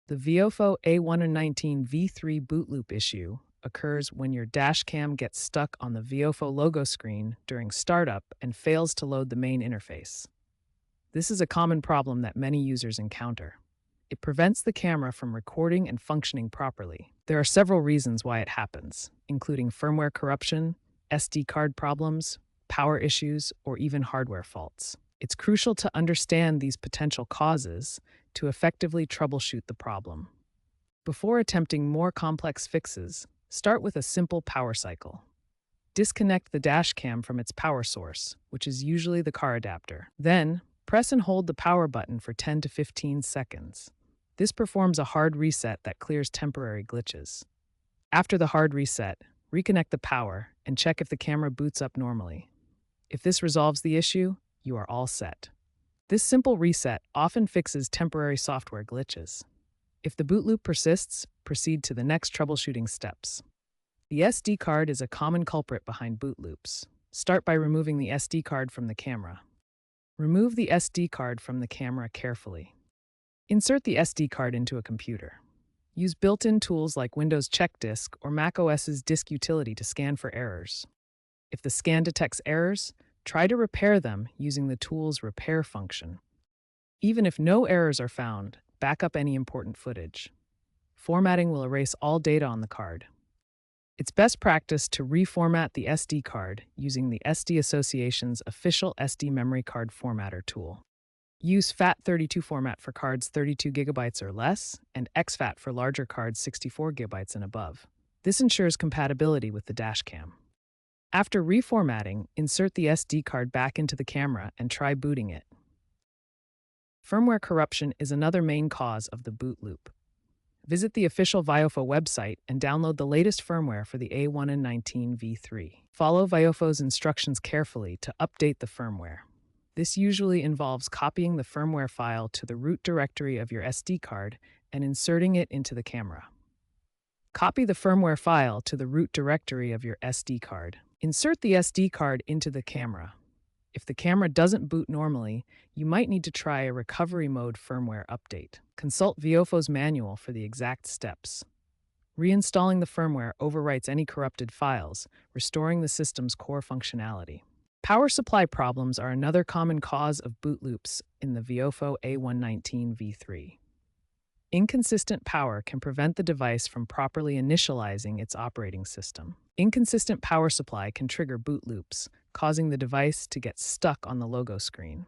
The Viofo A119 V3 boot loop issue occurs when your dash cam gets stuck on the Viofo logo screen during startup and fails to load the main interface. This is a common problem that many users encounter. It prevents the camera from recording and functioning properly. There are several reasons why it happens, including firmware corruption, SD card problems, power issues, or even hardware faults. It's crucial to understand these potential causes to effectively troubleshoot the problem. Before attempting more complex fixes, start with a simple power cycle. Disconnect the dash cam from its power source, which is usually the car adapter. Then, press and hold the power button for 10 to 15 seconds. This performs a hard reset that clears temporary glitches. After the hard reset, reconnect the power and check if the camera boots up normally. If this resolves the issue, you are all set. This simple reset often fixes temporary software glitches. If the boot loop persists, proceed to the next troubleshooting steps. The SD card is a common culprit behind boot loops. Start by removing the SD card from the camera. Remove the SD card from the camera carefully. Insert the SD card into a computer. Use built-in tools like Windows Check Disk or macOS's Disk Utility to scan for errors. If the scan detects errors, try to repair them using the tool's repair function. Even if no errors are found, back up any important footage. Formatting will erase all data on the card. It's best practice to reformat the SD card using the SD Association's official SD memory card formatter tool. Use FAT32 format for cards 32 GB or less, and exFAT for larger cards 64 GB and above. This ensures compatibility with the dashcam. After reformatting, insert the SD card back into the camera and try booting it. Firmware corruption is another main cause of the boot loop. Visit the official Viofo website and download the latest firmware for the A119 V3. Follow Viofo's instructions carefully to update the firmware. This usually involves copying the firmware file to the root directory of your SD card and inserting it into the camera. Copy the firmware file to the root directory of your SD card. Insert the SD card into the camera. If the camera doesn't boot normally, you might need to try a recovery mode firmware update. Consult Viofo's manual for the exact steps. Reinstalling the firmware overwrites any corrupted files, restoring the system's core functionality. Power supply problems are another common cause of boot loops in the Viofo A119 V3. Inconsistent power can prevent the device from properly initializing its operating system. Inconsistent power supply can trigger boot loops, causing the device to get stuck on the logo screen.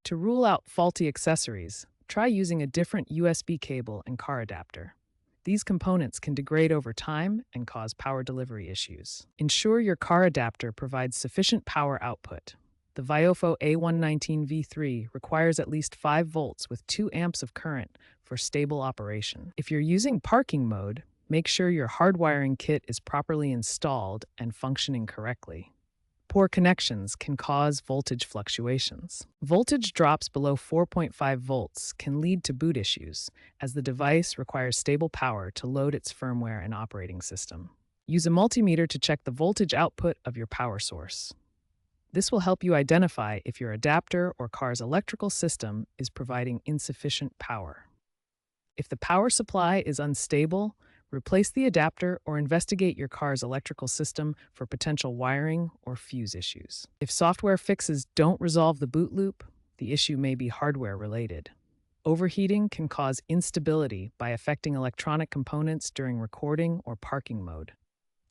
To rule out faulty accessories, try using a different USB cable and car adapter. These components can degrade over time and cause power delivery issues. Ensure your car adapter provides sufficient power output. The Viofo A119 V3 requires at least 5 volts with 2 amps of current for stable operation. If you're using parking mode, make sure your hardwiring kit is properly installed and functioning correctly. Poor connections can cause voltage fluctuations. Voltage drops below 4.5 volts can lead to boot issues, as the device requires stable power to load its firmware and operating system. Use a multimeter to check the voltage output of your power source. This will help you identify if your adapter or car's electrical system is providing insufficient power. If the power supply is unstable, replace the adapter or investigate your car's electrical system for potential wiring or fuse issues. If software fixes don't resolve the boot loop, the issue may be hardware related. Overheating can cause instability by affecting electronic components during recording or parking mode.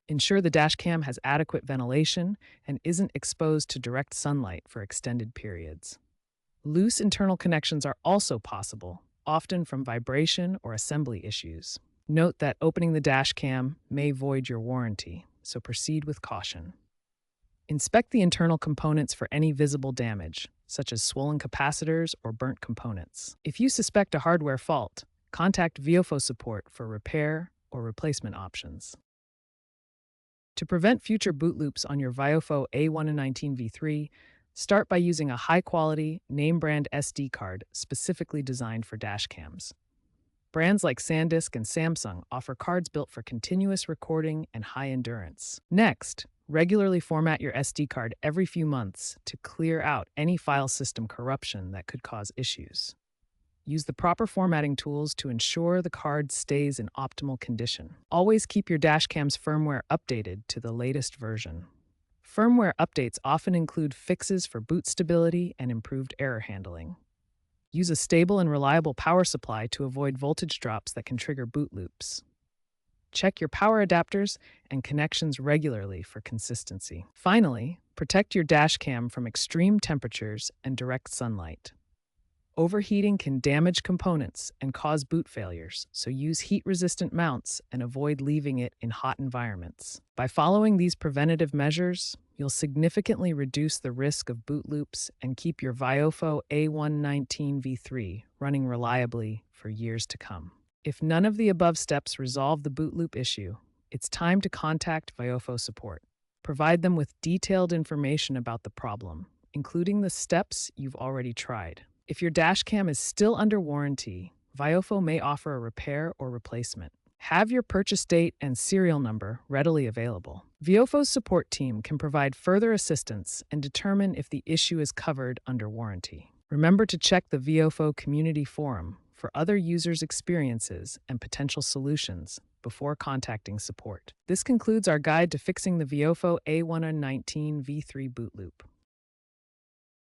Ensure the dashcam has adequate ventilation and isn't exposed to direct sunlight for extended periods. Loose internal connections are also possible, often from vibration or assembly issues. Note that opening the dashcam may void your warranty, so proceed with caution. Inspect the internal components for any visible damage, such as swollen capacitors or burnt components. If you suspect a hardware fault, contact Viofo support for repair or replacement options. To prevent future boot loops on your Viofo A119 V3, start by using a high-quality, name-brand SD card specifically designed for dashcams. Brands like SanDisk and Samsung offer cards built for continuous recording and high endurance. Next, regularly format your SD card every few months to clear out any file system corruption that could cause issues. Use the proper formatting tools to ensure the card stays in optimal condition. Always keep your dashcam's firmware updated to the latest version. Firmware updates often include fixes for boot stability and improved error handling. Use a stable and reliable power supply to avoid voltage drops that can trigger boot loops. Check your power adapters and connections regularly for consistency. Finally, protect your dashcam from extreme temperatures and direct sunlight. Overheating can damage components and cause boot failures, so use heat-resistant mounts and avoid leaving it in hot environments. By following these preventative measures, you'll significantly reduce the risk of boot loops and keep your Viofo A119 V3 running reliably for years to come. If none of the above steps resolve the boot loop issue, it's time to contact Viofo support. Provide them with detailed information about the problem, including the steps you've already tried. If your dashcam is still under warranty, Viofo may offer a repair or replacement. Have your purchase date and serial number readily available. Viofo's support team can provide further assistance and determine if the issue is covered under warranty. Remember to check the Viofo community forum for other users' experiences and potential solutions before contacting support. This concludes our guide to fixing the Viofo A119 V3 boot loop.